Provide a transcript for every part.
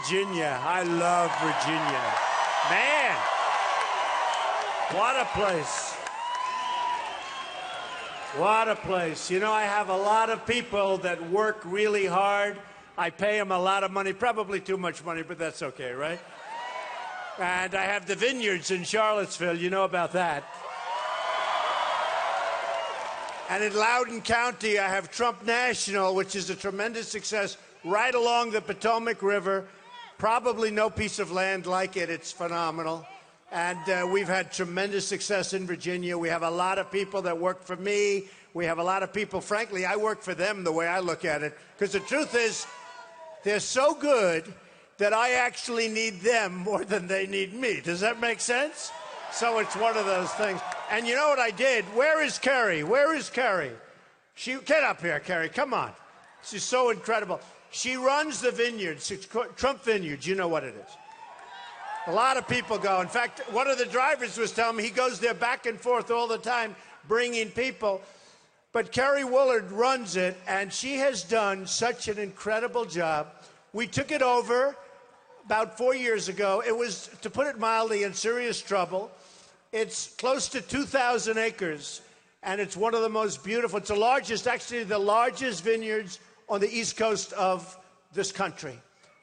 Virginia. I love Virginia. Man, what a place. What a place. You know, I have a lot of people that work really hard. I pay them a lot of money, probably too much money, but that's okay, right? And I have the vineyards in Charlottesville. You know about that. And in Loudoun County, I have Trump National, which is a tremendous success right along the Potomac River. Probably no piece of land like it. It's phenomenal. And we've had tremendous success in Virginia. We have a lot of people that work for me. We have a lot of people, frankly, I work for them the way I look at it. Because the truth is, they're so good that I actually need them more than they need me. Does that make sense? So it's one of those things. And you know what I did? Where is Carrie? Where is Carrie? Get up here, Carrie. Come on. She's so incredible. She runs the vineyards, Trump Vineyards. You know what it is. A lot of people go. In fact, one of the drivers was telling me he goes there back and forth all the time, bringing people. But Carrie Willard runs it, and she has done such an incredible job. We took it over about 4 years ago. It was, to put it mildly, in serious trouble. It's close to 2,000 acres, and it's one of the most beautiful. It's the largest, actually the largest vineyards on the east coast of this country,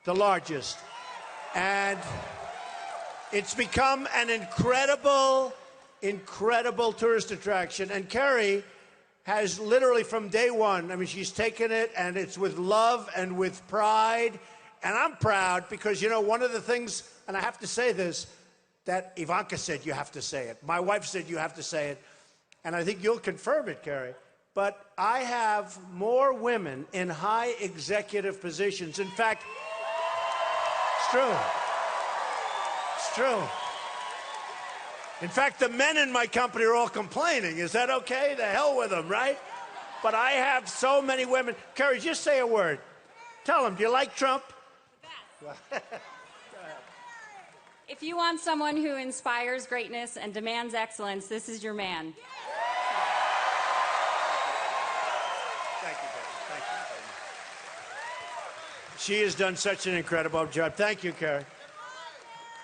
the largest. And it's become an incredible, incredible tourist attraction. And Carrie has literally from day one, I mean, she's taken it, and it's with love and with pride. And I'm proud because, you know, one of the things, and I have to say this, that Ivanka said you have to say it. My wife said you have to say it. And I think you'll confirm it, Carrie. But I have more women in high executive positions. In fact, it's true. It's true. In fact, the men in my company are all complaining. Is that okay? The hell with them, right? But I have so many women. Carrie, just say a word. Tell them, do you like Trump? If you want someone who inspires greatness and demands excellence, this is your man. Thank you, baby. Thank you. She has done such an incredible job. Thank you, Carrie.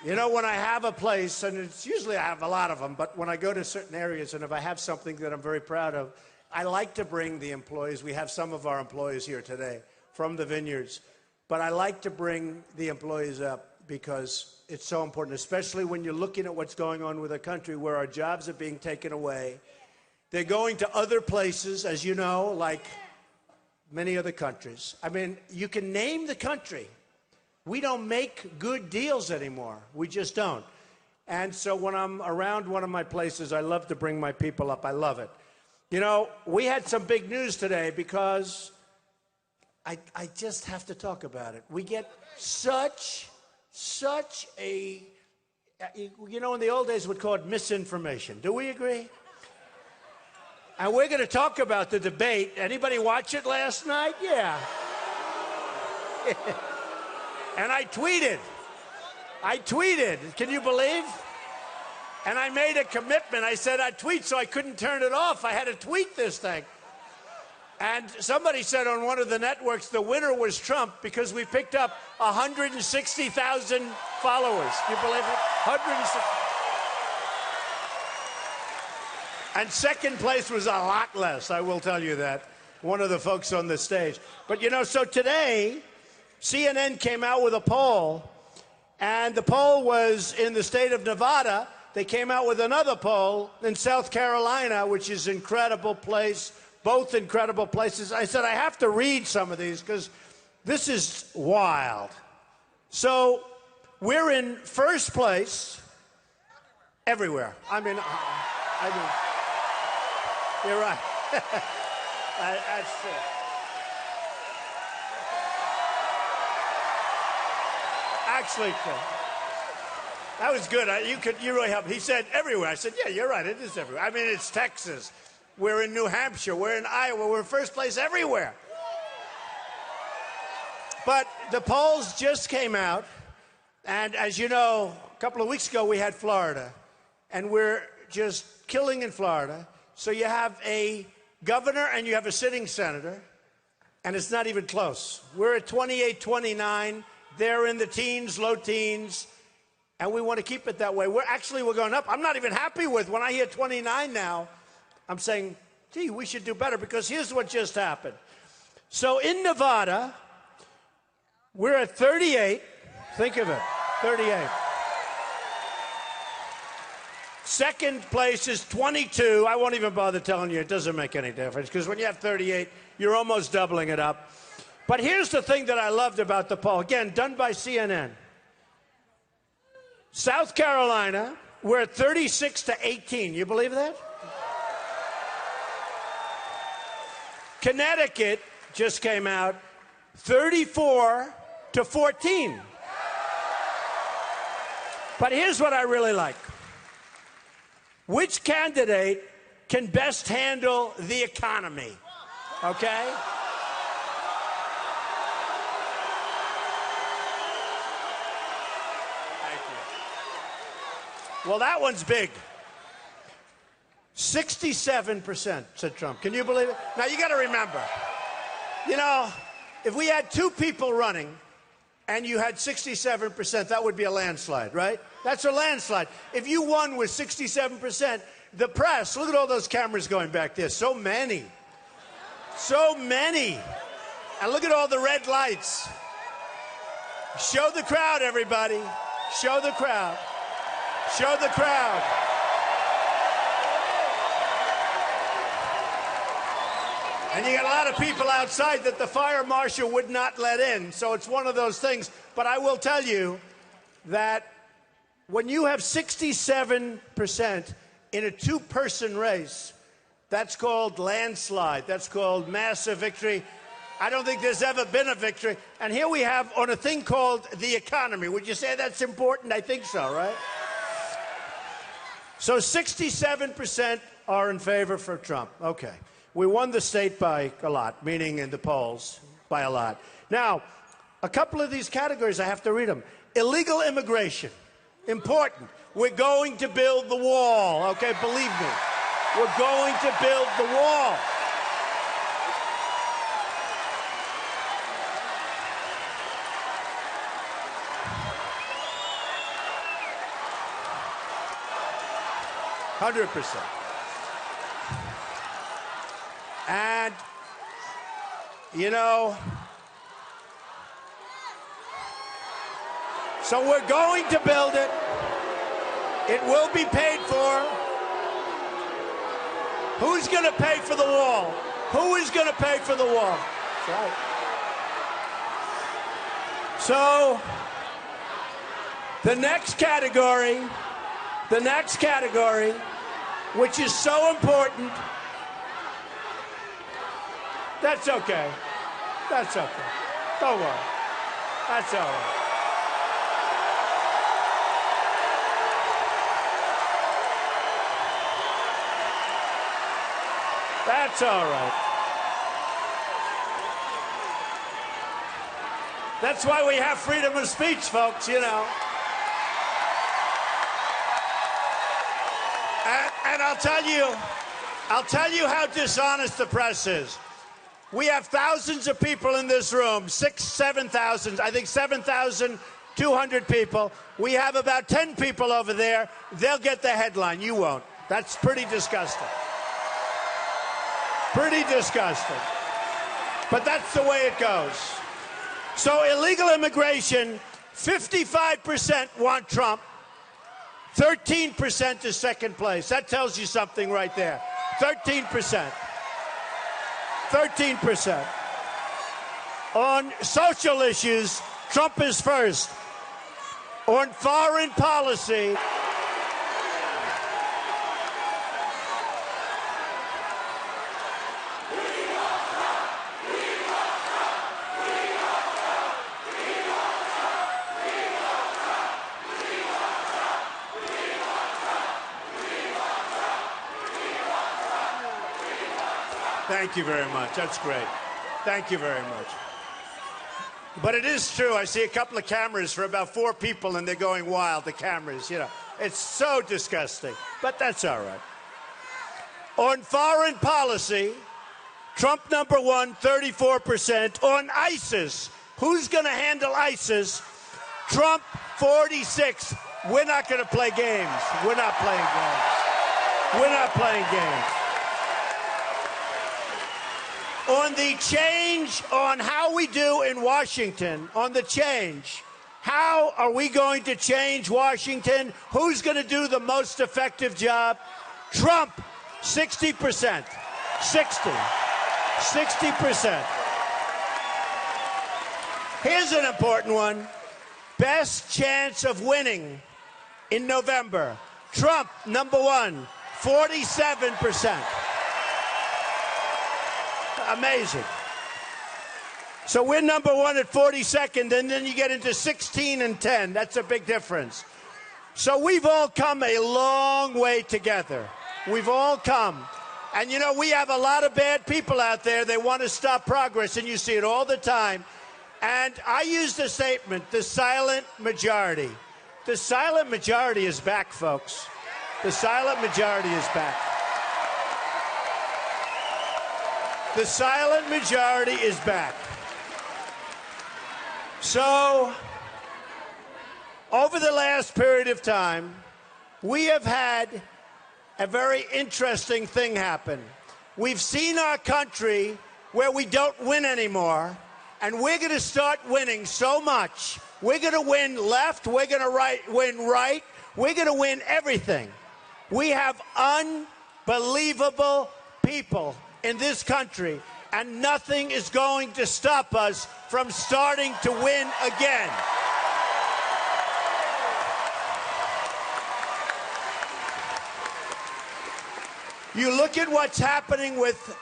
You know, when I have a place, and it's usually I have a lot of them, but when I go to certain areas and if I have something that I'm very proud of, I like to bring the employees. We have some of our employees here today from the vineyards, but I like to bring the employees up because it's so important, especially when you're looking at what's going on with a country where our jobs are being taken away. They're going to other places, as you know, like many other countries. I mean, you can name the country. We don't make good deals anymore. We just don't. And so when I'm around one of my places, I love to bring my people up. I love it. You know, we had some big news today because I just have to talk about it. We get such a, you know, in the old days we'd call it misinformation. Do we agree? And we're going to talk about the debate. Anybody watch it last night? Yeah. And I tweeted. Can you believe? And I made a commitment. I said I'd tweet, so I couldn't turn it off. I had to tweet this thing. And somebody said on one of the networks the winner was Trump because we picked up 160,000 followers. Do you believe it? 160. And second place was a lot less, I will tell you that. One of the folks on the stage. But, you know, so today, CNN came out with a poll, and the poll was in the state of Nevada. They came out with another poll in South Carolina, which is an incredible place, both incredible places. I said, I have to read some of these because this is wild. So we're in first place everywhere. I mean, you're right. That's true. Actually, that was good. You really helped. He said everywhere. I said, yeah, you're right. It is everywhere. I mean, it's Texas. We're in New Hampshire. We're in Iowa. We're in first place everywhere. But the polls just came out. And as you know, a couple of weeks ago, we had Florida. And we're just killing in Florida. So you have a governor and you have a sitting senator. And it's not even close. We're at 28-29. they're in the teens, low teens, and we want to keep it that way. We're going up. I'm not even happy with when I hear 29 now. I'm saying, gee, we should do better, because here's what just happened. So in Nevada, we're at 38. Think of it, 38. Second place is 22. I won't even bother telling you. It doesn't make any difference, because when you have 38, you're almost doubling it up. But here's the thing that I loved about the poll. Again, done by CNN. South Carolina, we're at 36-18. You believe that? Connecticut just came out 34-14. But here's what I really like. Which candidate can best handle the economy? Okay? Thank you. Well, that one's big. 67%, said Trump. Can you believe it? Now, you got to remember, you know, if we had two people running and you had 67%, that would be a landslide, right? That's a landslide. If you won with 67%, the press, look at all those cameras going back there. So many. So many. And look at all the red lights. Show the crowd, everybody. Show the crowd. Show the crowd. And you got a lot of people outside that the fire marshal would not let in. So it's one of those things. But I will tell you that when you have 67% in a two-person race, that's called landslide. That's called massive victory. I don't think there's ever been a victory. And here we have on a thing called the economy. Would you say that's important? I think so, right? So 67% are in favor for Trump. Okay. We won the state by a lot, meaning in the polls by a lot. Now, a couple of these categories, I have to read them. Illegal immigration, important. We're going to build the wall, okay, believe me. We're going to build the wall. %100%. And, you know, so we're going to build it. It will be paid for. Who's going to pay for the wall? Who is going to pay for the wall? That's right. So, the next category, which is so important. That's okay. That's okay. Don't worry. That's all right. That's all right. That's why we have freedom of speech, folks, you know. And I'll tell you how dishonest the press is. We have thousands of people in this room, 7,000, I think 7,200 people. We have about 10 people over there. They'll get the headline. You won't. That's pretty disgusting. Pretty disgusting. But that's the way it goes. So illegal immigration, 55% want Trump. 13% is second place. That tells you something right there. 13%. 13%. On social issues, Trump is first. On foreign policy, thank you very much. That's great. Thank you very much. But it is true. I see a couple of cameras for about 4 people, and they're going wild, the cameras, you know. It's so disgusting. But that's all right. On foreign policy, Trump #1, 34%. On ISIS, who's going to handle ISIS? Trump, 46. We're not going to play games. We're not playing games. We're not playing games. On the change, on how we do in Washington, on the change, how are we going to change Washington? Who's going to do the most effective job? Trump, 60%. 60%. Here's an important one. Best chance of winning in November. Trump, number one, 47%. Amazing. So we're number one at 42nd, and then you get into 16 and 10. That's a big difference. So we've all come a long way together. We've all come. And, you know, we have a lot of bad people out there. They want to stop progress, and you see it all the time. And I use the statement, the silent majority. The silent majority is back, folks. The silent majority is back. The silent majority is back. So, over the last period of time, we have had a very interesting thing happen. We've seen our country where we don't win anymore, and we're going to start winning so much. We're going to win left, we're going to win right, we're going to win everything. We have unbelievable people in this country, and nothing is going to stop us from starting to win again. You look at what's happening with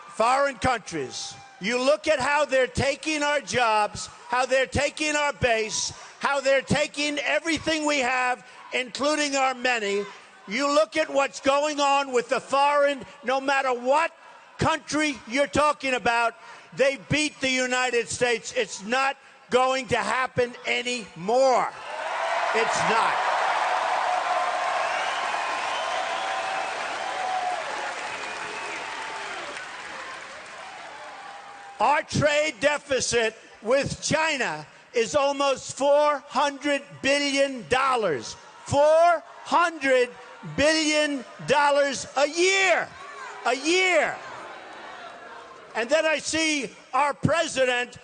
foreign countries. You look at how they're taking our jobs, how they're taking our base, how they're taking everything we have, including our money. You look at what's going on with the foreign, no matter what country you're talking about, they beat the United States. It's not going to happen anymore. It's not. Our trade deficit with China is almost $400 billion. $400 billion a year. A year. And then I see our president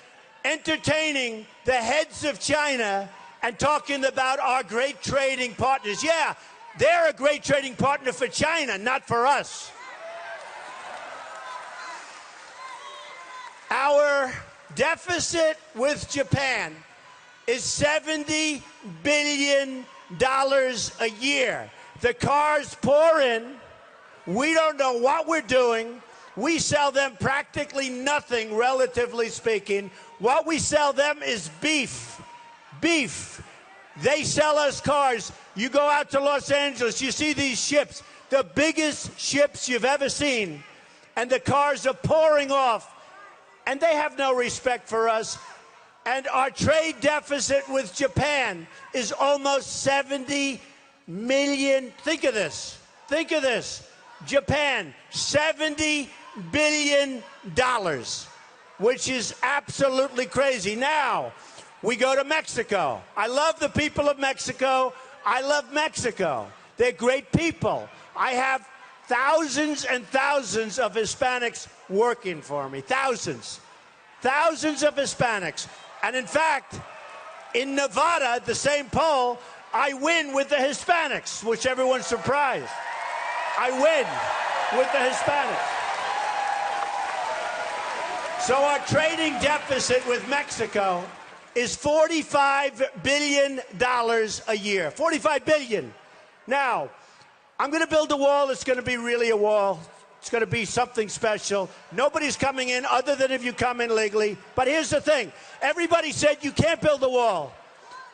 entertaining the heads of China and talking about our great trading partners. Yeah, they're a great trading partner for China, not for us. Our deficit with Japan is $70 billion a year. The cars pour in. We don't know what we're doing. We sell them practically nothing, relatively speaking. What we sell them is beef. Beef. They sell us cars. You go out to Los Angeles, you see these ships, the biggest ships you've ever seen, and the cars are pouring off. And they have no respect for us. And our trade deficit with Japan is almost 70 million. Think of this. Think of this. Japan, $70 billion, which is absolutely crazy. Now, we go to Mexico. I love the people of Mexico. I love Mexico. They're great people. I have thousands and thousands of Hispanics working for me. Thousands. Thousands of Hispanics. And in fact, in Nevada, the same poll, I win with the Hispanics, which everyone's surprised. I win with the Hispanics. So our trading deficit with Mexico is $45 billion a year. $45 billion. Now, I'm going to build a wall. It's going to be really a wall. It's going to be something special. Nobody's coming in other than if you come in legally. But here's the thing. Everybody said you can't build a wall.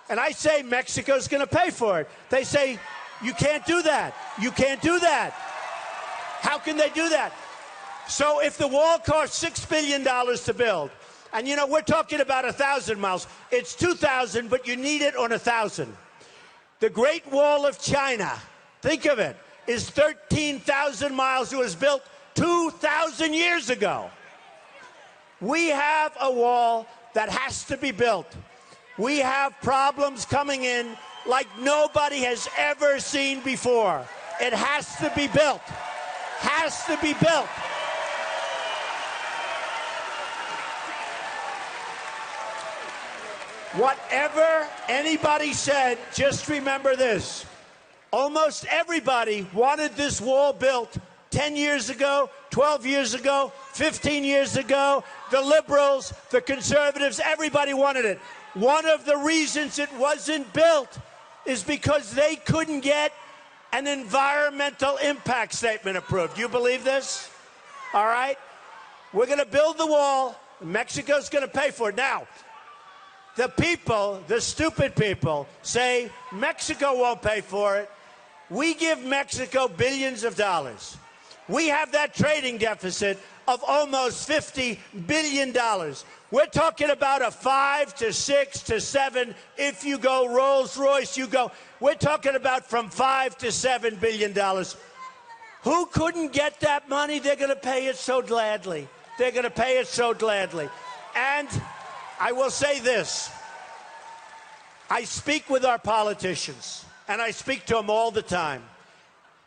And I say Mexico's going to pay for it. They say you can't do that. You can't do that. How can they do that? So if the wall costs $6 billion to build, and you know, we're talking about 1,000 miles. It's 2,000, but you need it on 1,000. The Great Wall of China, think of it, is 13,000 miles. It was built 2,000 years ago. We have a wall that has to be built. We have problems coming in like nobody has ever seen before. It has to be built. Has to be built. Whatever anybody said, just remember this. Almost everybody wanted this wall built 10 years ago, 12 years ago, 15 years ago. The liberals, the conservatives, everybody wanted it. One of the reasons it wasn't built is because they couldn't get an environmental impact statement approved. You believe this? All right? We're going to build the wall. Mexico's going to pay for it. Now, the people, the stupid people, say Mexico won't pay for it. We give Mexico billions of dollars. We have that trading deficit of almost $50 billion. We're talking about a 5 to 6 to 7. If you go Rolls Royce, you go. We're talking about from $5 to $7 billion. Who couldn't get that money? They're going to pay it so gladly. They're going to pay it so gladly. And I will say this. I speak with our politicians, and I speak to them all the time.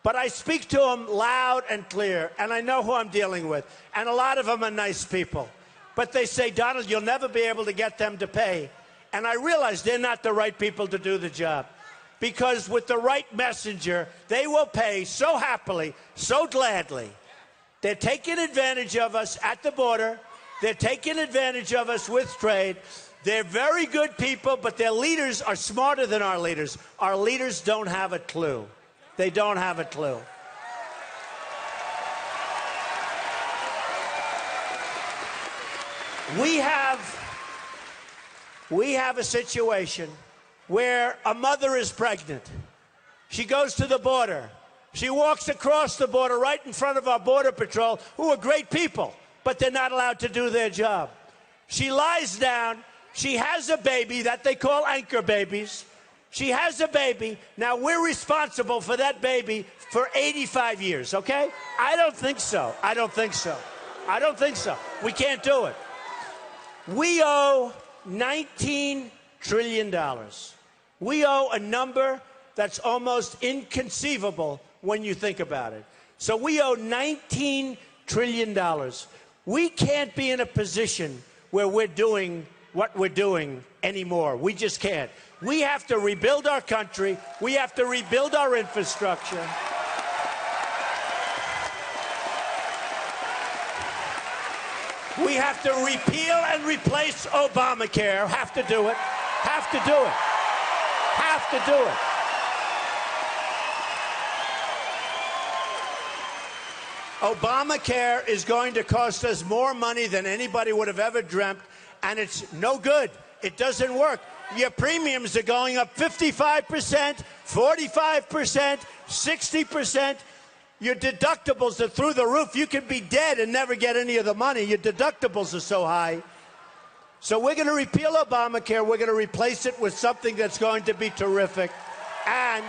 But I speak to them loud and clear, and I know who I'm dealing with. And a lot of them are nice people. But they say, Donald, you'll never be able to get them to pay. And I realize they're not the right people to do the job. Because with the right messenger, they will pay so happily, so gladly. They're taking advantage of us at the border. They're taking advantage of us with trade. They're very good people, but their leaders are smarter than our leaders. Our leaders don't have a clue. They don't have a clue. We have a situation where a mother is pregnant. She goes to the border. She walks across the border right in front of our Border Patrol, who are great people, but they're not allowed to do their job. She lies down. She has a baby that they call anchor babies. She has a baby. Now, we're responsible for that baby for 85 years, okay? I don't think so. I don't think so. I don't think so. We can't do it. We owe $19 trillion. We owe a number that's almost inconceivable when you think about it. So we owe $19 trillion. We can't be in a position where we're doing what we're doing anymore. We just can't. We have to rebuild our country. We have to rebuild our infrastructure. We have to repeal and replace Obamacare. Have to do it. Have to do it. Have to do it. Obamacare is going to cost us more money than anybody would have ever dreamt, and it's no good. It doesn't work. Your premiums are going up 55%, 45%, 60%. Your deductibles are through the roof. You can be dead and never get any of the money. Your deductibles are so high. So we're going to repeal Obamacare. We're going to replace it with something that's going to be terrific. And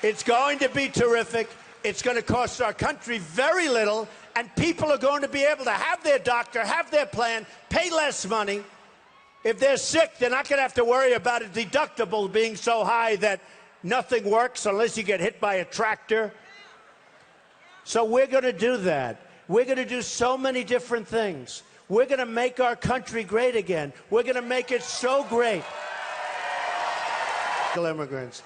it's going to be terrific. It's going to cost our country very little, and people are going to be able to have their doctor, have their plan, pay less money. If they're sick, they're not going to have to worry about a deductible being so high that nothing works unless you get hit by a tractor. So we're going to do that. We're going to do so many different things. We're going to make our country great again. We're going to make it so great. Immigrants.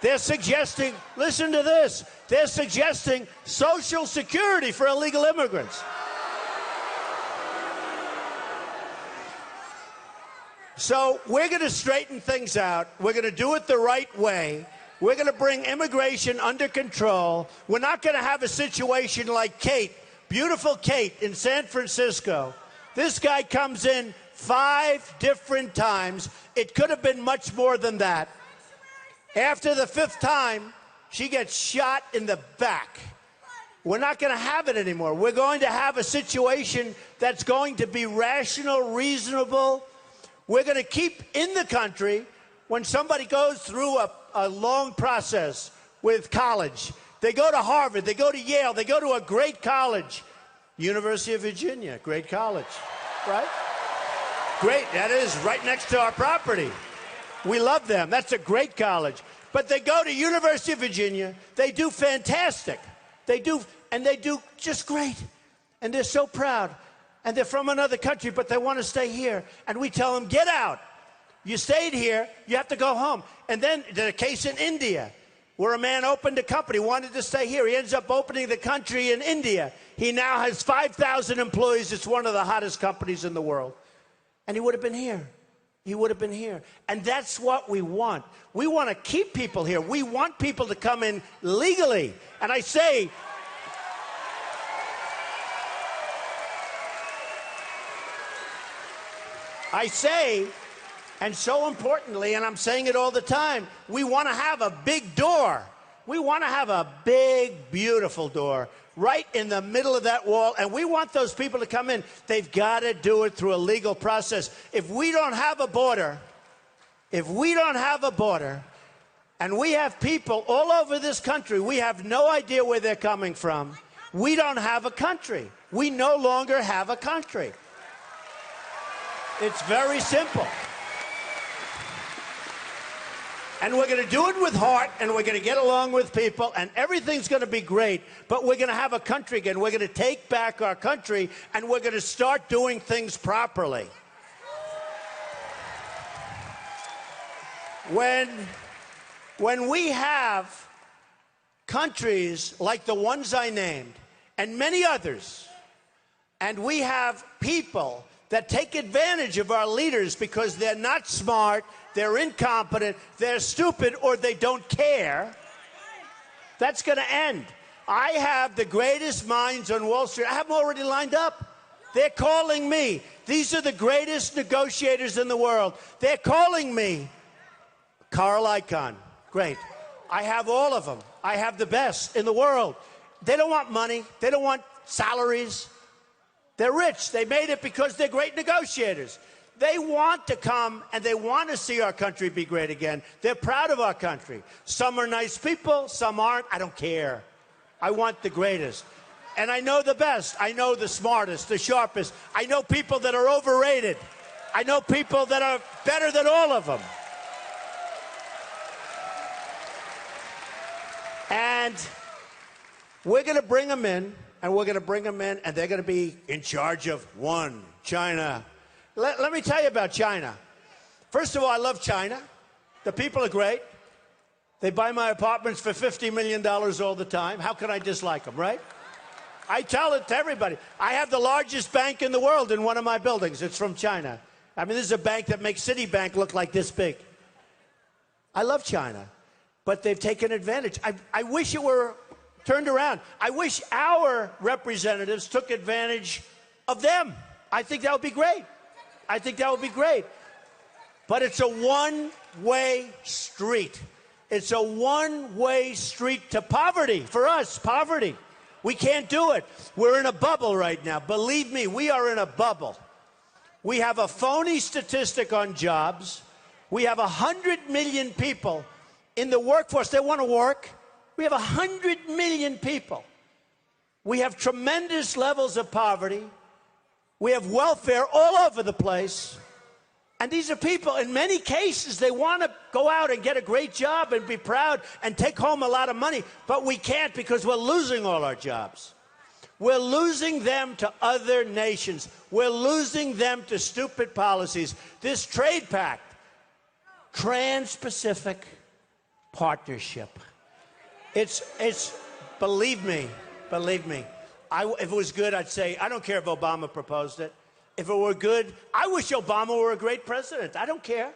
They're suggesting, listen to this, they're suggesting Social Security for illegal immigrants. So we're going to straighten things out. We're going to do it the right way. We're going to bring immigration under control. We're not going to have a situation like Kate, beautiful Kate in San Francisco. This guy comes in 5 different times. It could have been much more than that. After the 5th time, she gets shot in the back. We're not going to have it anymore. We're going to have a situation that's going to be rational, reasonable. We're going to keep in the country when somebody goes through a long process with college. They go to Harvard, they go to Yale, they go to a great college. University of Virginia, great college, right? Great, that is right next to our property. We love them. That's a great college. But they go to University of Virginia. They do fantastic. They do just great. And they're so proud. And they're from another country, but they want to stay here. And we tell them, get out. You stayed here. You have to go home. And then there's a case in India where a man opened a company, wanted to stay here. He ends up opening the country in India. He now has 5,000 employees. It's one of the hottest companies in the world. And he would have been here. He would have been here. And that's what we want. We want to keep people here. We want people to come in legally. And I say, and so importantly, and I'm saying it all the time, we want to have a big door. We want to have a big, beautiful door right in the middle of that wall, and we want those people to come in. They've got to do it through a legal process. If we don't have a border, and we have people all over this country, we have no idea where they're coming from, we don't have a country. We no longer have a country. It's very simple. And we're going to do it with heart, and we're going to get along with people, and everything's going to be great. But we're going to have a country again. We're going to take back our country, and we're going to start doing things properly. When we have countries like the ones I named, and many others, and we have people that take advantage of our leaders because they're not smart, they're incompetent, they're stupid, or they don't care, that's going to end. I have the greatest minds on Wall Street. I have them already lined up. They're calling me. These are the greatest negotiators in the world. They're calling me. Carl Icahn, great. I have all of them. I have the best in the world. They don't want money. They don't want salaries. They're rich. They made it because they're great negotiators. They want to come and they want to see our country be great again. They're proud of our country. Some are nice people, some aren't. I don't care. I want the greatest. And I know the best. I know the smartest, the sharpest. I know people that are overrated. I know people that are better than all of them. And we're going to bring them in, and we're going to bring them in, and they're going to be in charge of one, China. Let me tell you about China. First of all, I love China. The people are great. They buy my apartments for $50 million all the time. How can I dislike them, right? I tell it to everybody. I have the largest bank in the world in one of my buildings. It's from China. I mean, this is a bank that makes Citibank look like this big. I love China, but they've taken advantage. I wish it were turned around. I wish our representatives took advantage of them. I think that would be great. I think that would be great. But it's a one-way street. It's a one-way street to poverty. For us, poverty. We can't do it. We're in a bubble right now. Believe me, we are in a bubble. We have a phony statistic on jobs. We have 100 million people in the workforce. They want to work. We have 100 million people. We have tremendous levels of poverty. We have welfare all over the place. And these are people, in many cases, they want to go out and get a great job and be proud and take home a lot of money. But we can't because we're losing all our jobs. We're losing them to other nations. We're losing them to stupid policies. This trade pact, Trans-Pacific Partnership. It's believe me. If it was good, I'd say, I don't care if Obama proposed it. If it were good, I wish Obama were a great president. I don't care.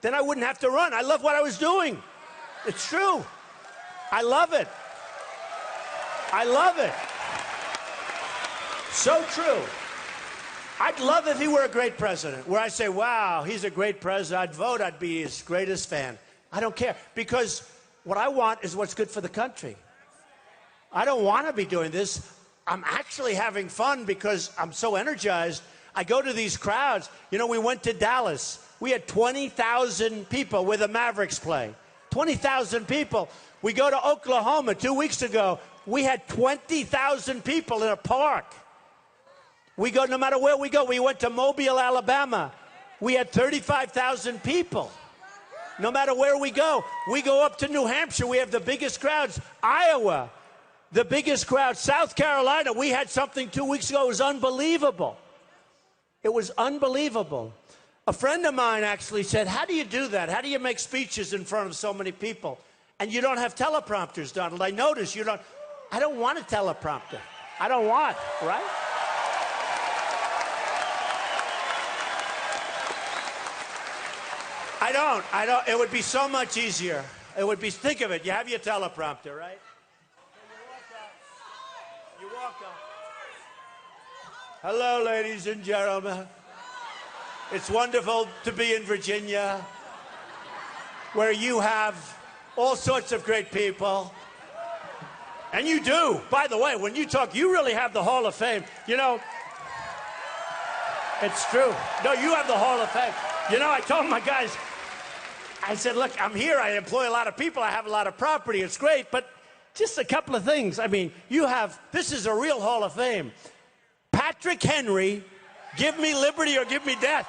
Then I wouldn't have to run. I love what I was doing. It's true. I love it. I love it. So true. I'd love if he were a great president, where I say, wow, he's a great president. I'd vote. I'd be his greatest fan. I don't care, because what I want is what's good for the country. I don't want to be doing this. I'm actually having fun because I'm so energized. I go to these crowds. You know, we went to Dallas. We had 20,000 people where the Mavericks play. 20,000 people. We go to Oklahoma 2 weeks ago. We had 20,000 people in a park. We go, no matter where we go. We went to Mobile, Alabama. We had 35,000 people. No matter where we go up to New Hampshire, we have the biggest crowds. Iowa, the biggest crowd. South Carolina, we had something 2 weeks ago. It was unbelievable. It was unbelievable. A friend of mine actually said, how do you do that? How do you make speeches in front of so many people? And you don't have teleprompters, Donald. I notice you don't. I don't want a teleprompter. I don't want, right? I don't. It would be so much easier. It would be, think of it. You have your teleprompter, right? You walk up. Hello, ladies and gentlemen. It's wonderful to be in Virginia, where you have all sorts of great people. And you do. By the way, when you talk, you really have the Hall of Fame. You know, it's true. No, you have the Hall of Fame. You know, I told my guys, I said, look, I'm here. I employ a lot of people. I have a lot of property. It's great. But just a couple of things. I mean, this is a real Hall of Fame. Patrick Henry, give me liberty or give me death.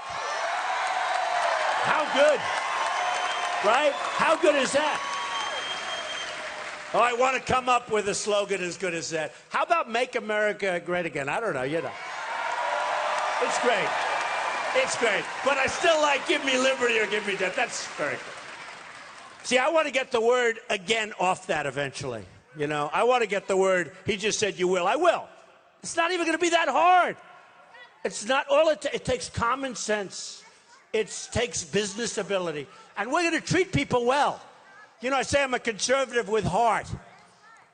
How good, right? How good is that? Oh, I want to come up with a slogan as good as that. How about Make America Great Again? I don't know, you know. It's great. It's great. But I still like give me liberty or give me death. That's very good. See, I want to get the word again off that eventually. You know, I want to get the word, he just said you will. I will. It's not even going to be that hard. It's not all it takes common sense. It takes business ability. And we're going to treat people well. You know, I say I'm a conservative with heart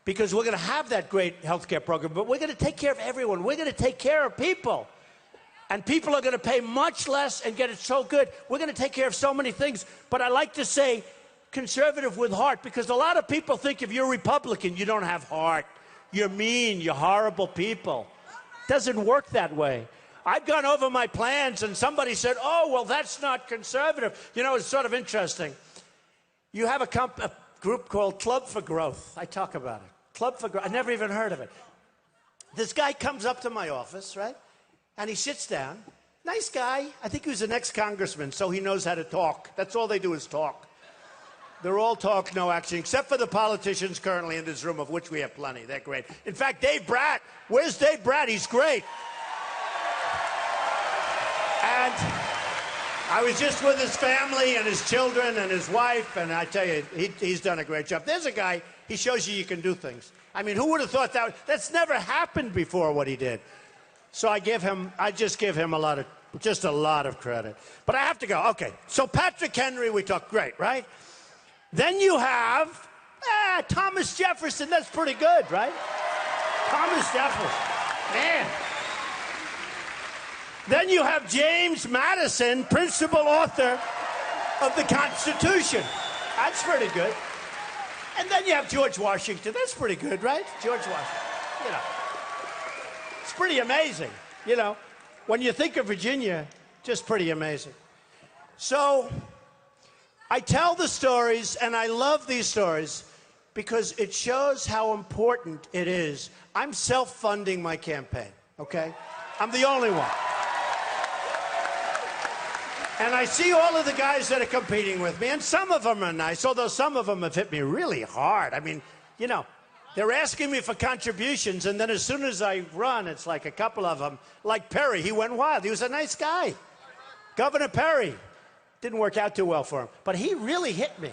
because we're going to have that great health care program, but we're going to take care of everyone. We're going to take care of people. And people are going to pay much less and get it so good. We're going to take care of so many things. But I like to say conservative with heart because a lot of people think if you're Republican, you don't have heart. You're mean. You're horrible people. It doesn't work that way. I've gone over my plans and somebody said, oh, well, that's not conservative. You know, it's sort of interesting. You have a group called Club for Growth. I talk about it. Club for Growth. I never even heard of it. This guy comes up to my office, right? And he sits down. Nice guy. I think he was an ex-congressman, so he knows how to talk. That's all they do is talk. They're all talk, no action, except for the politicians currently in this room, of which we have plenty. They're great. In fact, Dave Bratt. Where's Dave Bratt? He's great. And I was just with his family and his children and his wife, and I tell you, he's done a great job. There's a guy, he shows you can do things. I mean, who would have thought that? That's never happened before, what he did. So I just give him a lot of credit. But I have to go. Okay, so Patrick Henry, we talk, great, right? Then you have Thomas Jefferson. That's pretty good, right? Thomas Jefferson, man. Then you have James Madison, principal author of the Constitution. That's pretty good. And then you have George Washington. That's pretty good, right? George Washington, you know. It's pretty amazing, you know. When you think of Virginia, just pretty amazing. So I tell the stories, and I love these stories because it shows how important it is. I'm self-funding my campaign, okay? I'm the only one. And I see all of the guys that are competing with me, and some of them are nice, although some of them have hit me really hard. I mean, you know, they're asking me for contributions, and then as soon as I run, it's like a couple of them. Like Perry, he went wild. He was a nice guy. Governor Perry. Didn't work out too well for him, but he really hit me.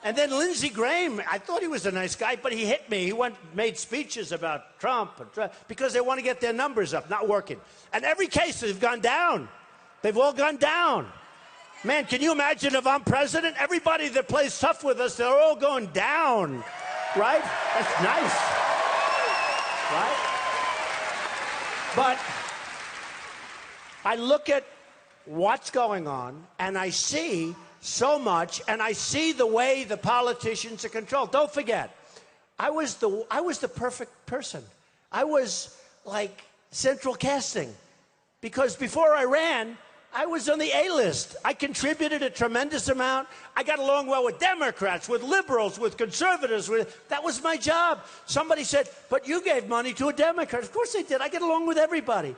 And then Lindsey Graham, I thought he was a nice guy, but he hit me. He made speeches about Trump because they want to get their numbers up, not working. And every case has gone down. They've all gone down. Man, can you imagine if I'm president? Everybody that plays tough with us, they're all going down, right? That's nice, right? But I look at what's going on, and I see so much, and I see the way the politicians are controlled. Don't forget, I was the perfect person. I was like central casting, because before I ran, I was on the A-list. I contributed a tremendous amount. I got along well with Democrats, with liberals, with conservatives. That was my job. Somebody said, but you gave money to a Democrat. Of course I did. I get along with everybody.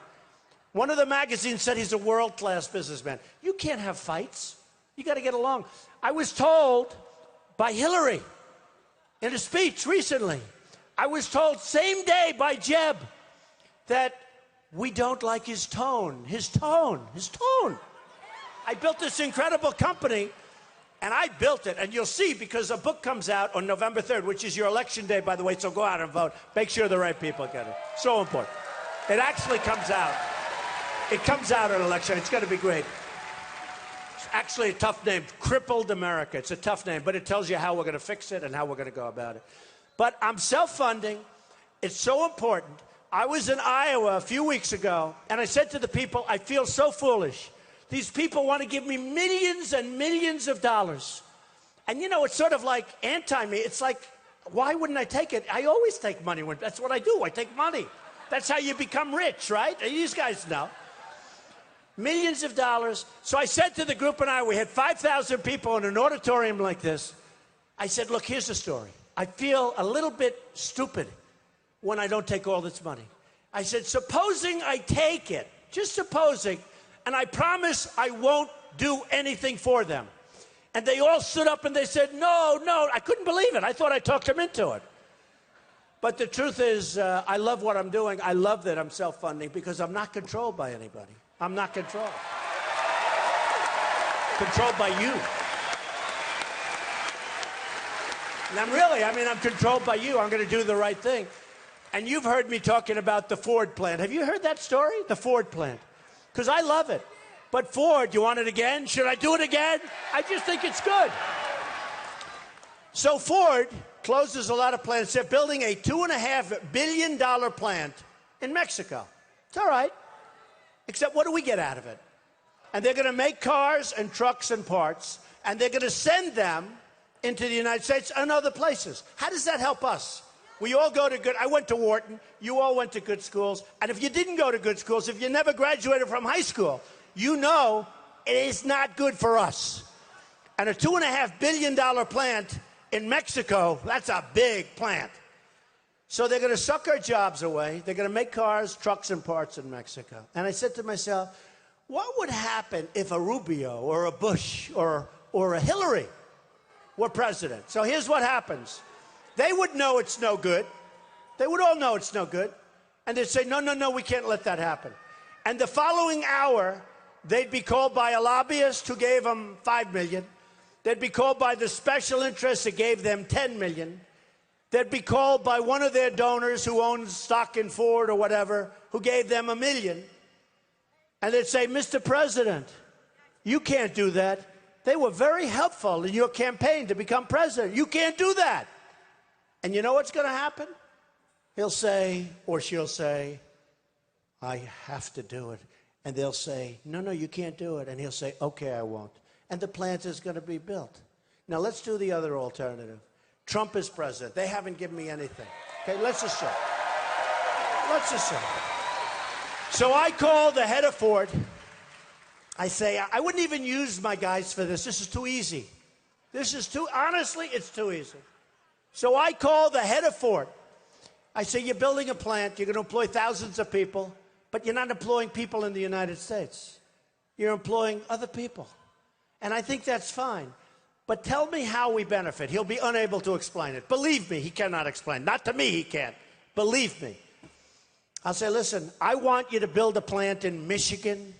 One of the magazines said he's a world-class businessman. You can't have fights. You got to get along. I was told by Hillary in a speech recently, I was told same day by Jeb that we don't like his tone. His tone. I built this incredible company, and I built it, and you'll see, because a book comes out on November 3rd, which is your election day, by the way, so go out and vote. Make sure the right people get it. So important. It actually comes out. It comes out on election. It's going to be great. It's actually a tough name, Crippled America. It's a tough name, but it tells you how we're going to fix it and how we're going to go about it. But I'm self-funding. It's so important. I was in Iowa a few weeks ago, and I said to the people, I feel so foolish. These people want to give me millions and millions of dollars. And, you know, it's sort of like anti-me. It's like, why wouldn't I take it? I always take money. That's what I do. I take money. That's how you become rich, right? These guys know. Millions of dollars. So I said to the group and we had 5,000 people in an auditorium like this. I said, look, here's the story. I feel a little bit stupid when I don't take all this money. I said, supposing I take it, just supposing, and I promise I won't do anything for them. And they all stood up and they said, no. I couldn't believe it. I thought I talked them into it. But the truth is, I love what I'm doing. I love that I'm self-funding because I'm not controlled by anybody. I'm not controlled. Controlled by you. And I'm controlled by you. I'm going to do the right thing. And you've heard me talking about the Ford plant. Have you heard that story? The Ford plant. Because I love it. But Ford, you want it again? Should I do it again? I just think it's good. So Ford closes a lot of plants. They're building a $2.5 billion plant in Mexico. It's all right. Except what do we get out of it? And they're going to make cars and trucks and parts, and they're going to send them into the United States and other places. How does that help us? We all go to good, I went to Wharton, you all went to good schools, and if you didn't go to good schools, if you never graduated from high school, you know it is not good for us. And a $2.5 billion plant in Mexico, that's a big plant. So they're going to suck our jobs away. They're going to make cars, trucks, and parts in Mexico. And I said to myself, what would happen if a Rubio or a Bush or a Hillary were president? So here's what happens. They would know it's no good. They would all know it's no good. And they'd say, no, we can't let that happen. And the following hour, they'd be called by a lobbyist who gave them $5 million. They'd be called by the special interests that gave them $10 million. They'd be called by one of their donors who owns stock in Ford or whatever, who gave them $1 million. And they'd say, Mr. President, you can't do that. They were very helpful in your campaign to become president. You can't do that. And you know what's going to happen? He'll say, or she'll say, I have to do it. And they'll say, no, you can't do it. And he'll say, okay, I won't. And the plant is going to be built. Now, let's do the other alternative. Trump is president. They haven't given me anything. Okay, let's assume. So I call the head of Ford. I say, I wouldn't even use my guys for this. This is too easy. Honestly, it's too easy. So I call the head of Ford. I say, you're building a plant. You're going to employ thousands of people, but you're not employing people in the United States. You're employing other people. And I think that's fine. But tell me how we benefit. He'll be unable to explain it. Believe me, he cannot explain. Not to me, he can't. Believe me. I'll say, listen, I want you to build a plant in Michigan,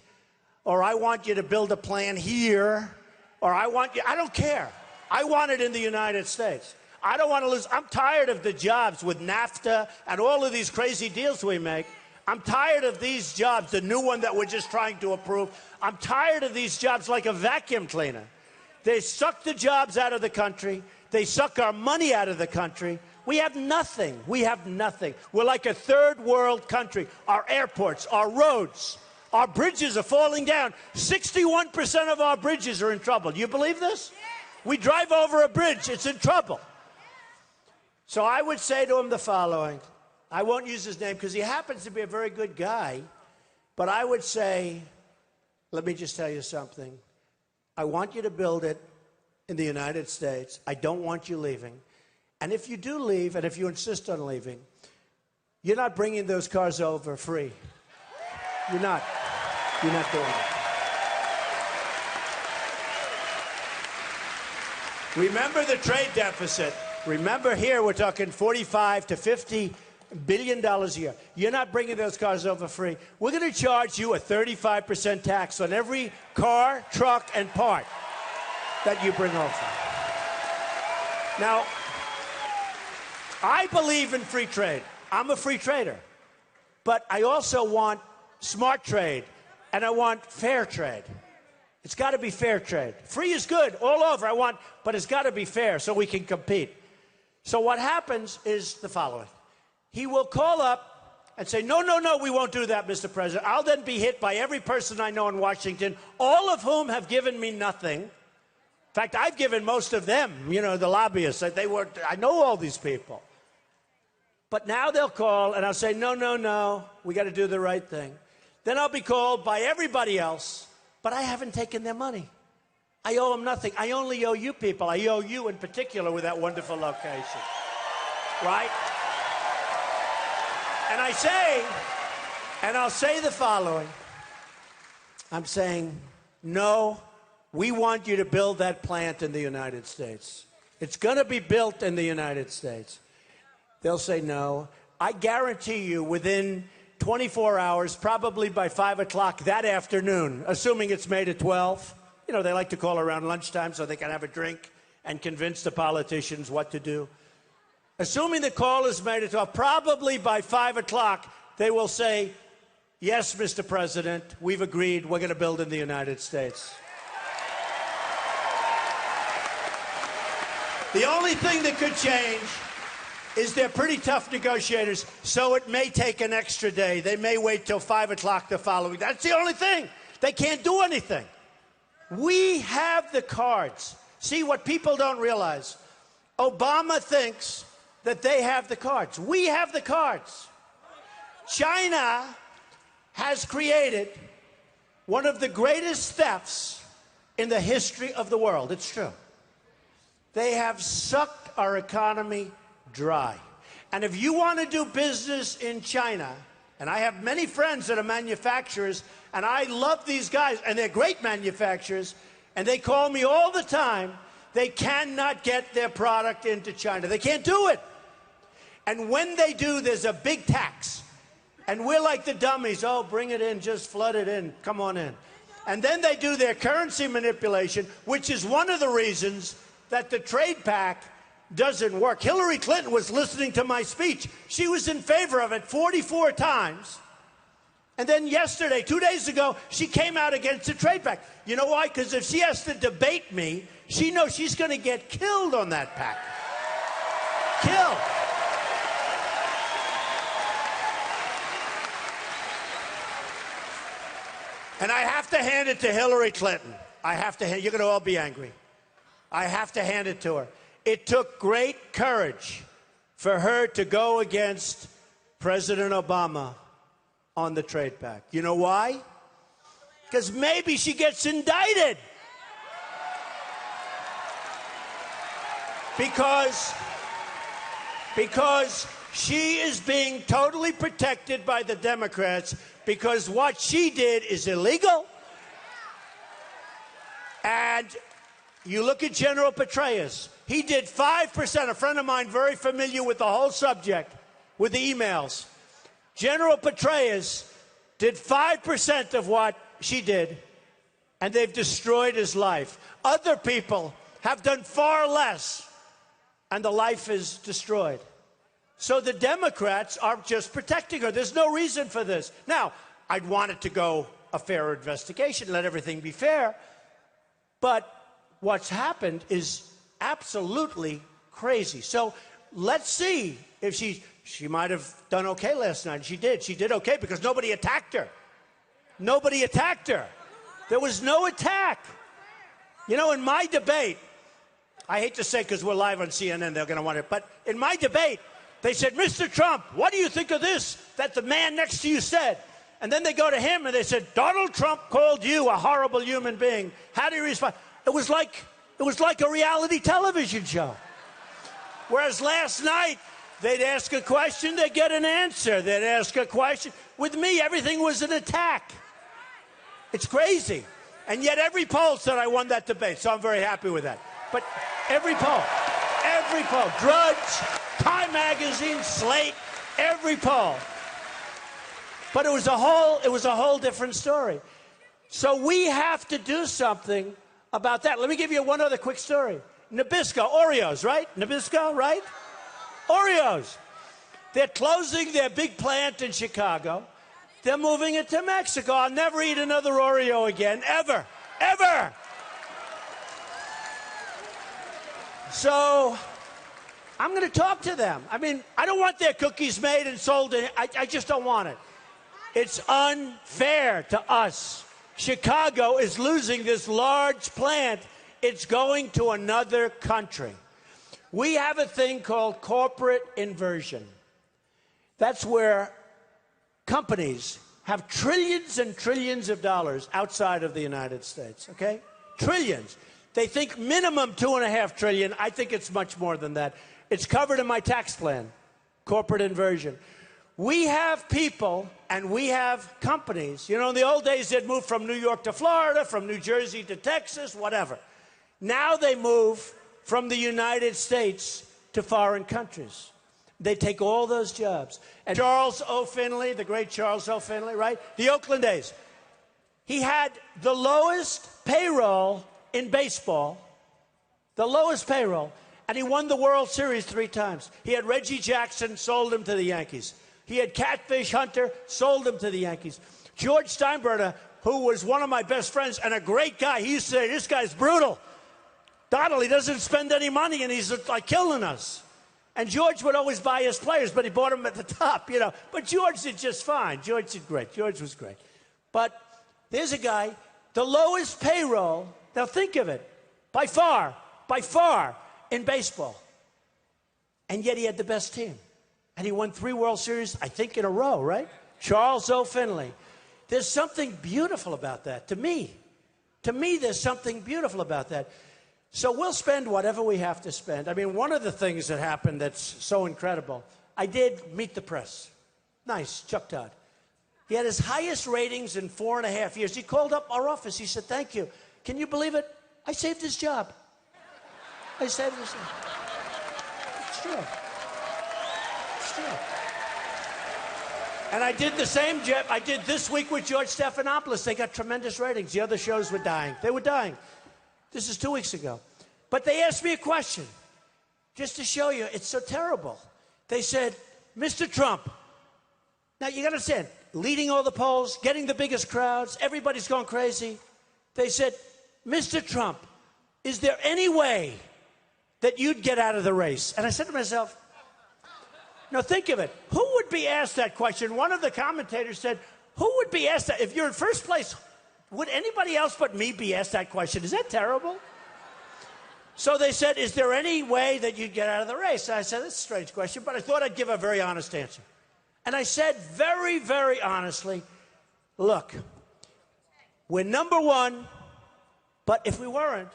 or I want you to build a plant here, or I don't care. I want it in the United States. I don't want to lose. I'm tired of the jobs with NAFTA and all of these crazy deals we make. I'm tired of these jobs, the new one that we're just trying to approve. I'm tired of these jobs like a vacuum cleaner. They suck the jobs out of the country. They suck our money out of the country. We have nothing. We're like a third world country. Our airports, our roads, our bridges are falling down. 61% of our bridges are in trouble. Do you believe this? We drive over a bridge, it's in trouble. So I would say to him the following. I won't use his name because he happens to be a very good guy. But I would say, let me just tell you something. I want you to build it in the United States. I don't want you leaving. And if you do leave, and if you insist on leaving, you're not bringing those cars over free. You're not. You're not doing it. Remember the trade deficit. Remember here, we're talking 45 to 50 billion dollars a year. You're not bringing those cars over free. We're going to charge you a 35% tax on every car, truck, and part that you bring over. Now, I believe in free trade. I'm a free trader. But I also want smart trade, and I want fair trade. It's got to be fair trade. Free is good all over, but it's got to be fair so we can compete. So what happens is the following. He will call up and say, no, no, no, we won't do that, Mr. President. I'll then be hit by every person I know in Washington, all of whom have given me nothing. In fact, I've given most of them, you know, the lobbyists. I know all these people. But now they'll call, and I'll say, no, no, no, we got to do the right thing. Then I'll be called by everybody else, but I haven't taken their money. I owe them nothing. I only owe you people. I owe you in particular with that wonderful location. Right? And I'll say the following. I'm saying, no, we want you to build that plant in the United States. It's going to be built in the United States. They'll say no. I guarantee you within 24 hours, probably by 5 o'clock that afternoon, assuming it's made at 12. You know, they like to call around lunchtime so they can have a drink and convince the politicians what to do. Assuming the call is made at 12, probably by 5 o'clock, they will say, yes, Mr. President, we've agreed, we're going to build in the United States. The only thing that could change is they're pretty tough negotiators, so it may take an extra day. They may wait till 5 o'clock the following. That's the only thing. They can't do anything. We have the cards. See, what people don't realize, Obama thinks that they have the cards. We have the cards. China has created one of the greatest thefts in the history of the world. It's true. They have sucked our economy dry. And if you want to do business in China, and I have many friends that are manufacturers, and I love these guys, and they're great manufacturers, and they call me all the time, they cannot get their product into China. They can't do it. And when they do, there's a big tax. And we're like the dummies. Oh, bring it in, just flood it in, come on in. And then they do their currency manipulation, which is one of the reasons that the trade pact doesn't work. Hillary Clinton was listening to my speech. She was in favor of it 44 times. And then yesterday, 2 days ago, she came out against the trade pact. You know why? Because if she has to debate me, she knows she's going to get killed on that pact. Killed. And I have to hand it to Hillary Clinton. You're going to all be angry. I have to hand it to her. It took great courage for her to go against President Obama on the trade pact. You know why? Because maybe she gets indicted. Because she is being totally protected by the Democrats because what she did is illegal. And you look at General Petraeus. He did 5%. A friend of mine very familiar with the whole subject, with the emails. General Petraeus did 5% of what she did, and they've destroyed his life. Other people have done far less, and the life is destroyed. So the Democrats are just protecting her. There's no reason for this. Now, I'd want it to go a fair investigation, let everything be fair. But what's happened is absolutely crazy. So let's see if she might have done okay last night. She did. She did okay because nobody attacked her. Nobody attacked her. There was no attack. You know, in my debate, I hate to say because we're live on CNN, they're going to want it, but in my debate, they said, Mr. Trump, what do you think of this that the man next to you said? And then they go to him and they said, Donald Trump called you a horrible human being. How do you respond? It was like a reality television show. Whereas last night, they'd ask a question, they'd get an answer. They'd ask a question. With me, everything was an attack. It's crazy. And yet every poll said I won that debate, so I'm very happy with that. But every poll, Drudge, Time Magazine, Slate, every poll. But it was a whole different story. So we have to do something about that. Let me give you one other quick story. Nabisco, Oreos, right? Nabisco, right? Oreos. They're closing their big plant in Chicago. They're moving it to Mexico. I'll never eat another Oreo again, ever, ever. So I'm going to talk to them. I mean, I don't want their cookies made and sold. I just don't want it. It's unfair to us. Chicago is losing this large plant. It's going to another country. We have a thing called corporate inversion. That's where companies have trillions and trillions of dollars outside of the United States, okay? Trillions. They think minimum $2.5 trillion. I think it's much more than that. It's covered in my tax plan, corporate inversion. We have people and we have companies. You know, in the old days, they'd move from New York to Florida, from New Jersey to Texas, whatever. Now they move from the United States to foreign countries. They take all those jobs. And Charles O. Finley, the great Charles O. Finley, right? The Oakland A's. He had the lowest payroll in baseball, the lowest payroll, and he won the World Series 3 times. He had Reggie Jackson, sold him to the Yankees. He had Catfish Hunter, sold him to the Yankees. George Steinbrenner, who was one of my best friends and a great guy, he used to say, this guy's brutal. Donald, he doesn't spend any money, and he's like killing us. And George would always buy his players, but he bought them at the top, you know. But George did just fine. George did great. George was great. But there's a guy, the lowest payroll, now think of it, by far, in baseball. And yet he had the best team. And he won 3 World Series, I think, in a row, right? Charles O. Finley. There's something beautiful about that, to me. To me, there's something beautiful about that. So we'll spend whatever we have to spend. I mean, one of the things that happened that's so incredible, I did Meet the Press. Nice, Chuck Todd. He had his highest ratings in 4.5 years. He called up our office. He said, thank you. Can you believe it? I saved his job. I saved his job. It's true. It's true. And I did the same job. I did This Week with George Stephanopoulos. They got tremendous ratings. The other shows were dying. They were dying. This is 2 weeks ago. But they asked me a question, just to show you it's so terrible. They said, Mr. Trump, now you got to understand, leading all the polls, getting the biggest crowds, everybody's going crazy. They said, Mr. Trump, is there any way that you'd get out of the race? And I said to myself, now think of it. Who would be asked that question? One of the commentators said, who would be asked that? If you're in first place, would anybody else but me be asked that question? Is that terrible? So they said, is there any way that you'd get out of the race? And I said, that's a strange question, but I thought I'd give a very honest answer. And I said very, very honestly, look, we're number 1, but if we weren't,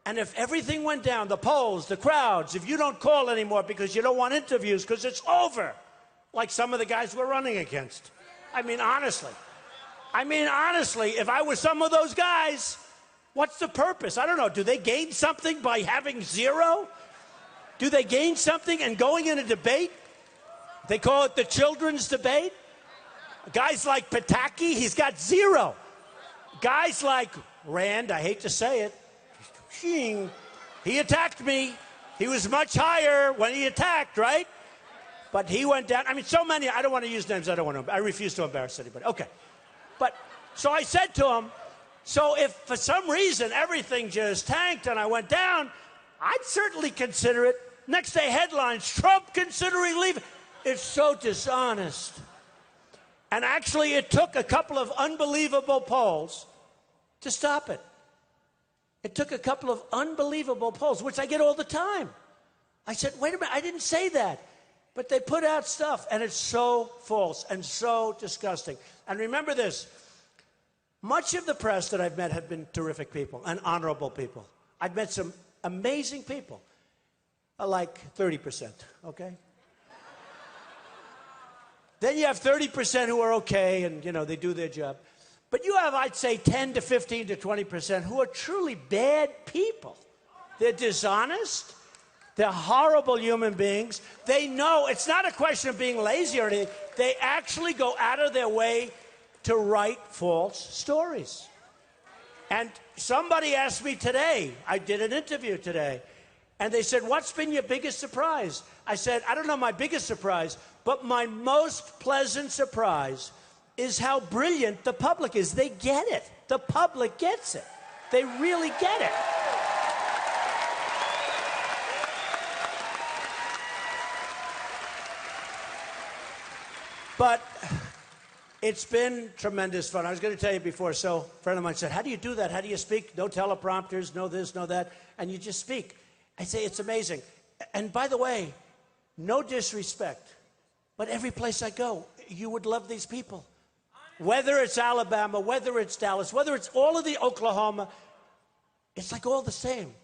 and if everything went down, the polls, the crowds, if you don't call anymore because you don't want interviews because it's over, like some of the guys we're running against. I mean, honestly, if I was some of those guys, what's the purpose? I don't know. Do they gain something by having 0? Do they gain something and going in a debate? They call it the children's debate. Guys like Pataki, he's got 0. Guys like Rand, I hate to say it, he attacked me. He was much higher when he attacked, right? But he went down. I mean, so many. I don't want to use names. I refuse to embarrass anybody. Okay. But so I said to him, so if for some reason everything just tanked and I went down, I'd certainly consider it. Next day headlines, Trump considering leaving. It's so dishonest. And actually it took a couple of unbelievable polls to stop it. It took a couple of unbelievable polls, which I get all the time. I said, wait a minute, I didn't say that. But they put out stuff, and it's so false and so disgusting. And remember this, much of the press that I've met have been terrific people and honorable people. I've met some amazing people, like 30%, okay? Then you have 30% who are okay, and, you know, they do their job. But you have, I'd say, 10 to 15 to 20% who are truly bad people. They're dishonest. They're horrible human beings. They know it's not a question of being lazy or anything. They actually go out of their way to write false stories. And somebody asked me today, I did an interview today, and they said, what's been your biggest surprise? I said, I don't know my biggest surprise, but my most pleasant surprise is how brilliant the public is. They get it. The public gets it. They really get it. But it's been tremendous fun. I was going to tell you before, so a friend of mine said, how do you do that? How do you speak? No teleprompters, no this, no that, and you just speak. I say, it's amazing. And by the way, no disrespect, but every place I go, you would love these people. Whether it's Alabama, whether it's Dallas, whether it's all of the Oklahoma, it's like all the same.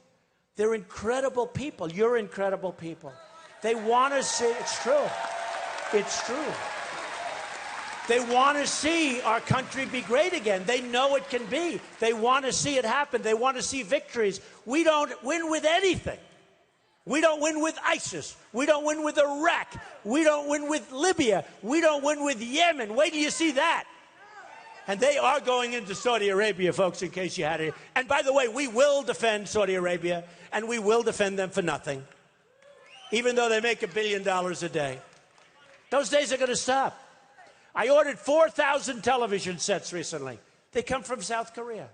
They're incredible people. You're incredible people. They want to see, it's true. It's true. They want to see our country be great again. They know it can be. They want to see it happen. They want to see victories. We don't win with anything. We don't win with ISIS. We don't win with Iraq. We don't win with Libya. We don't win with Yemen. Wait till you see that. And they are going into Saudi Arabia, folks, in case you had it. And by the way, we will defend Saudi Arabia, and we will defend them for nothing, even though they make $1 billion a day. Those days are going to stop. I ordered 4,000 television sets recently. They come from South Korea.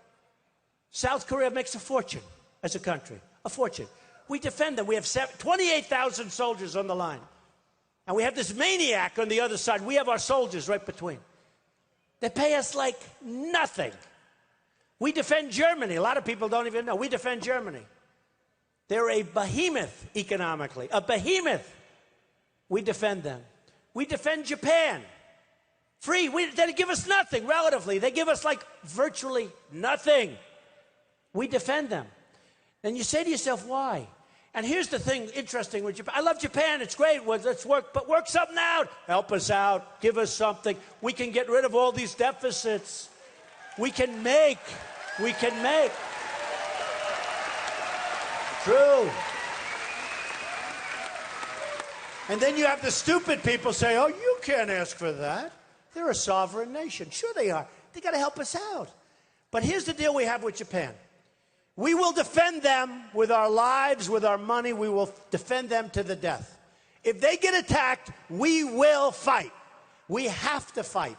South Korea makes a fortune as a country, a fortune. We defend them. We have 28,000 soldiers on the line. And we have this maniac on the other side. We have our soldiers right between. They pay us like nothing. We defend Germany. A lot of people don't even know. We defend Germany. They're a behemoth economically, a behemoth. We defend them. We defend Japan. Free. They give us nothing, relatively. They give us like virtually nothing. We defend them. And you say to yourself, why? And here's the thing, interesting with Japan. I love Japan. It's great. Well, let's work, but work something out. Help us out. Give us something. We can get rid of all these deficits. We can make. We can make. True. And then you have the stupid people say, oh, you can't ask for that. They're a sovereign nation. Sure they are. They got to help us out. But here's the deal we have with Japan. We will defend them with our lives, with our money. We will defend them to the death. If they get attacked, we will fight. We have to fight.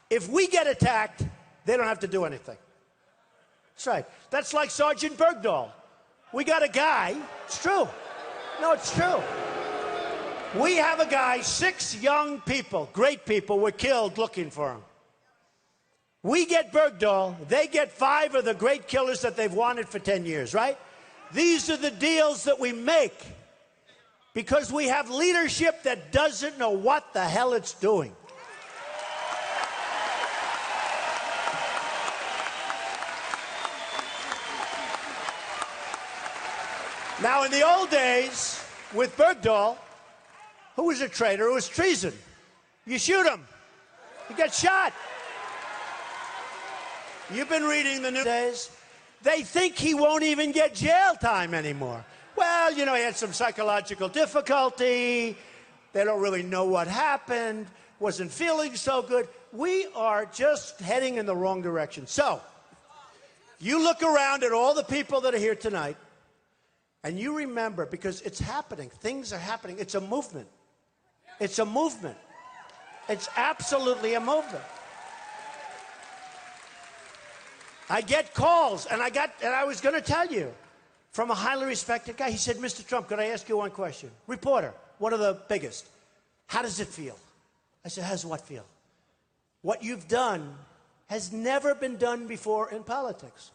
If we get attacked, they don't have to do anything. That's right. That's like Sergeant Bergdahl. We got a guy. It's true. No, it's true. We have a guy, 6 young people, great people, were killed looking for him. We get Bergdahl, they get 5 of the great killers that they've wanted for 10 years, right? These are the deals that we make because we have leadership that doesn't know what the hell it's doing. Now, in the old days, with Bergdahl, who was a traitor, it was treason. You shoot him, he gets shot. You've been reading the news days. They think he won't even get jail time anymore. Well, you know, he had some psychological difficulty. They don't really know what happened. Wasn't feeling so good. We are just heading in the wrong direction. So, you look around at all the people that are here tonight, and you remember, because it's happening. Things are happening. It's a movement. It's a movement. It's absolutely a movement. I get calls, and I was going to tell you, from a highly respected guy. He said, Mr. Trump, could I ask you one question? Reporter, one of the biggest. How does it feel? I said, how does what feel? What you've done has never been done before in politics.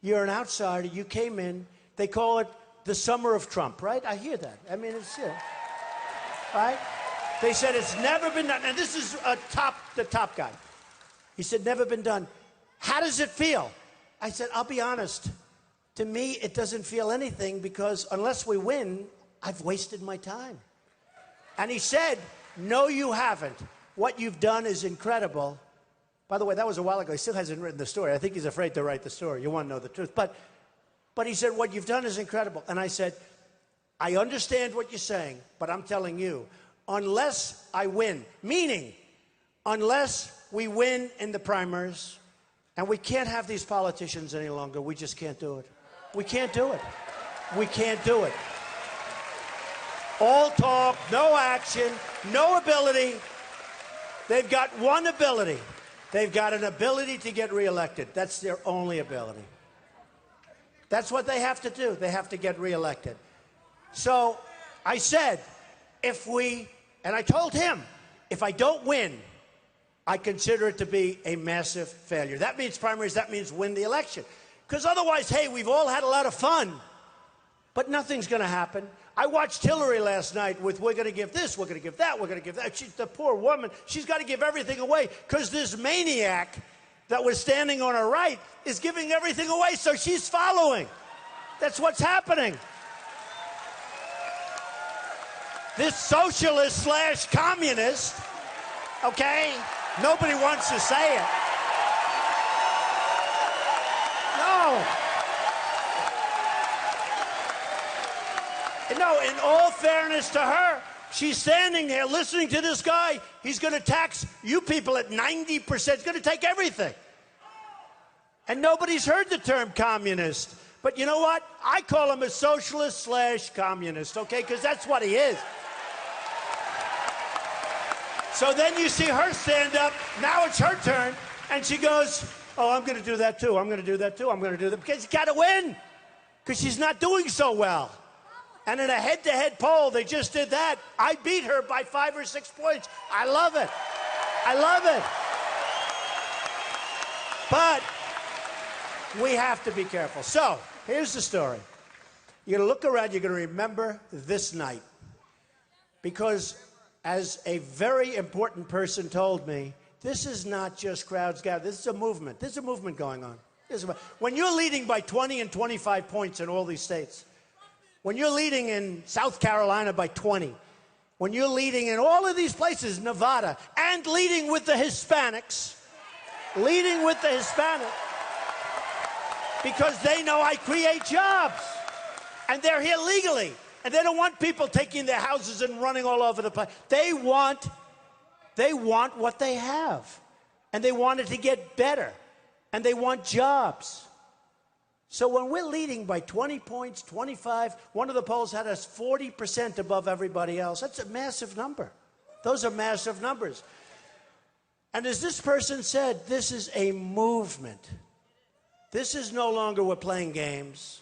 You're an outsider. You came in. They call it the summer of Trump, right? I hear that. I mean, it's it. Right? They said it's never been done. And this is the top guy. He said, never been done. How does it feel? I said, I'll be honest. To me, it doesn't feel anything because unless we win, I've wasted my time. And he said, no, you haven't. What you've done is incredible, By the way, that was a while ago. He still hasn't written the story. I think he's afraid to write the story. You want to know the truth. But he said, what you've done is incredible. And I said, I understand what you're saying, but I'm telling you, unless I win, meaning unless we win in the primaries, and we can't have these politicians any longer, we just can't do it. We can't do it. We can't do it. All talk, no action, no ability. They've got one ability. They've got an ability to get reelected. That's their only ability. That's what they have to do. They have to get reelected. So I said, and I told him, if I don't win, I consider it to be a massive failure. That means primaries, that means win the election. Because otherwise, hey, we've all had a lot of fun, but nothing's going to happen. I watched Hillary last night with, we're going to give this, we're going to give that, we're going to give that. The poor woman, she's got to give everything away because this maniac that was standing on her right is giving everything away, so she's following. That's what's happening. This socialist / communist, okay? Nobody wants to say it. No. No, in all fairness to her, she's standing there listening to this guy. He's going to tax you people at 90%. He's going to take everything. And nobody's heard the term communist. But you know what? I call him a socialist / communist, okay? Because that's what he is. So then you see her stand up. Now it's her turn. And she goes, oh, I'm going to do that too. I'm going to do that too. I'm going to do that. Because you got to win. Because she's not doing so well. And in a head-to-head poll, they just did that. I beat her by 5 or 6 points. I love it. I love it. But we have to be careful. So here's the story. You're going to look around. You're going to remember this night. Because as a very important person told me, this is not just crowds gathered. This is a movement. There's a movement going on. When you're leading by 20 and 25 points in all these states, when you're leading in South Carolina by 20, when you're leading in all of these places, Nevada, and leading with the Hispanics, because they know I create jobs, and they're here legally, and they don't want people taking their houses and running all over the place. They want what they have, and they want it to get better, and they want jobs. So when we're leading by 20 points, 25, one of the polls had us 40% above everybody else. That's a massive number. Those are massive numbers. And as this person said, this is a movement. This is no longer we're playing games.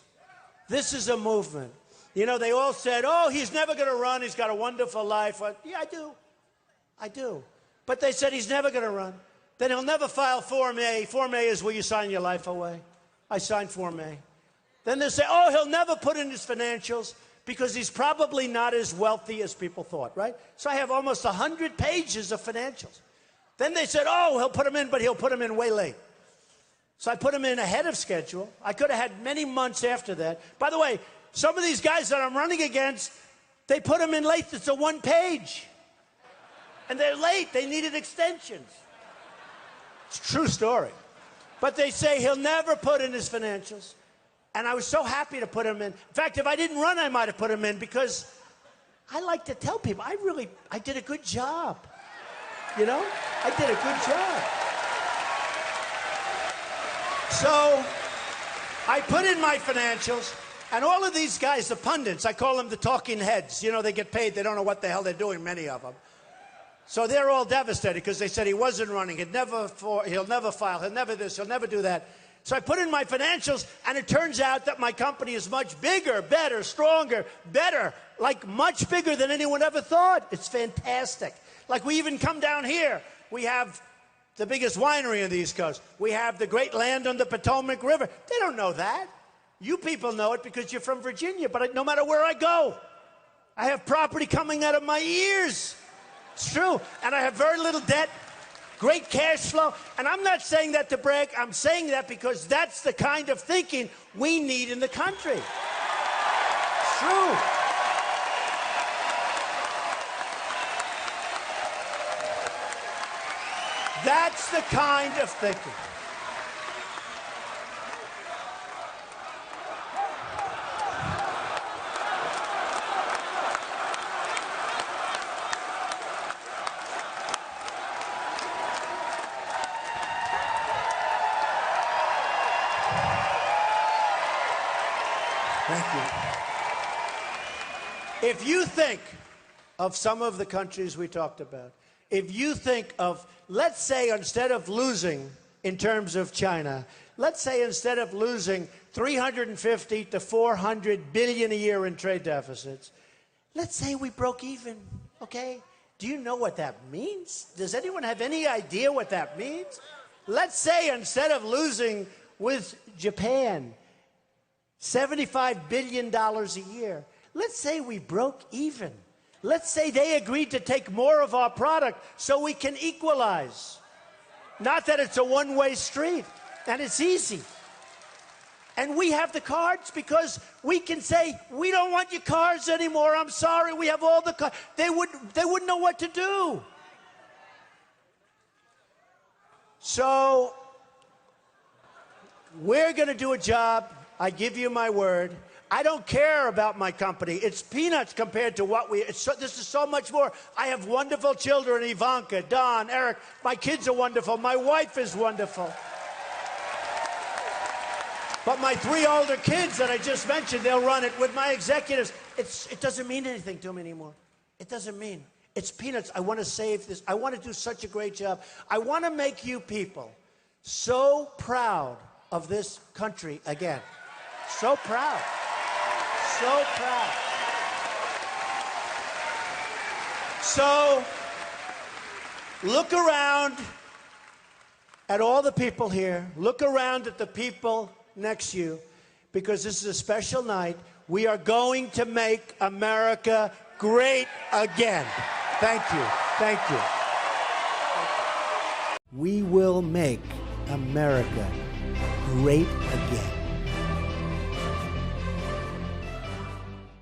This is a movement. You know, they all said, oh, he's never going to run. He's got a wonderful life. Yeah, I do. I do. But they said he's never going to run. Then he'll never file Form A. Form A is where you sign your life away. I signed Form A. Then they say, oh, he'll never put in his financials because he's probably not as wealthy as people thought, right? So I have almost 100 pages of financials. Then they said, oh, he'll put them in, but he'll put them in way late. So I put them in ahead of schedule. I could have had many months after that. By the way, some of these guys that I'm running against, they put them in late. It's a 1 page. And they're late. They needed extensions. It's a true story. But they say he'll never put in his financials. And I was so happy to put him in. In fact, if I didn't run, I might have put him in because I like to tell people, I did a good job. You know? I did a good job. So I put in my financials, and all of these guys, the pundits, I call them the talking heads. You know, they get paid. They don't know what the hell they're doing, many of them. So they're all devastated because they said he wasn't running. He'll never file. He'll never this. He'll never do that. So I put in my financials, and it turns out that my company is much bigger, better, stronger, better, like much bigger than anyone ever thought. It's fantastic. Like we even come down here. We have the biggest winery on the East Coast. We have the great land on the Potomac River. They don't know that. You people know it because you're from Virginia, but no matter where I go, I have property coming out of my ears. It's true. And I have very little debt, great cash flow. And I'm not saying that to brag. I'm saying that because that's the kind of thinking we need in the country. It's true. That's That's the kind of thinking. Thank you. If you think of some of the countries we talked about, if you think of, let's say, instead of losing in terms of China, let's say instead of losing 350 to 400 billion a year in trade deficits, let's say we broke even, okay? Do you know what that means? Does anyone have any idea what that means? Let's say instead of losing with Japan $75 billion a year, let's say we broke even. Let's say they agreed to take more of our product so we can equalize. Not that it's a one-way street, and it's easy. And we have the cards because we can say, we don't want your cars anymore. I'm sorry, we have all the cars. They wouldn't know what to do. So we're going to do a job. I give you my word. I don't care about my company. It's peanuts compared to what this is so much more. I have wonderful children, Ivanka, Don, Eric. My kids are wonderful. My wife is wonderful. But my 3 older kids that I just mentioned, they'll run it with my executives. It doesn't mean anything to them anymore. It doesn't mean. It's peanuts. I want to save this. I want to do such a great job. I want to make you people so proud of this country again. So proud. So proud. So look around at all the people here. Look around at the people next to you, because this is a special night. We are going to make America great again. Thank you. Thank you. We will make America great again.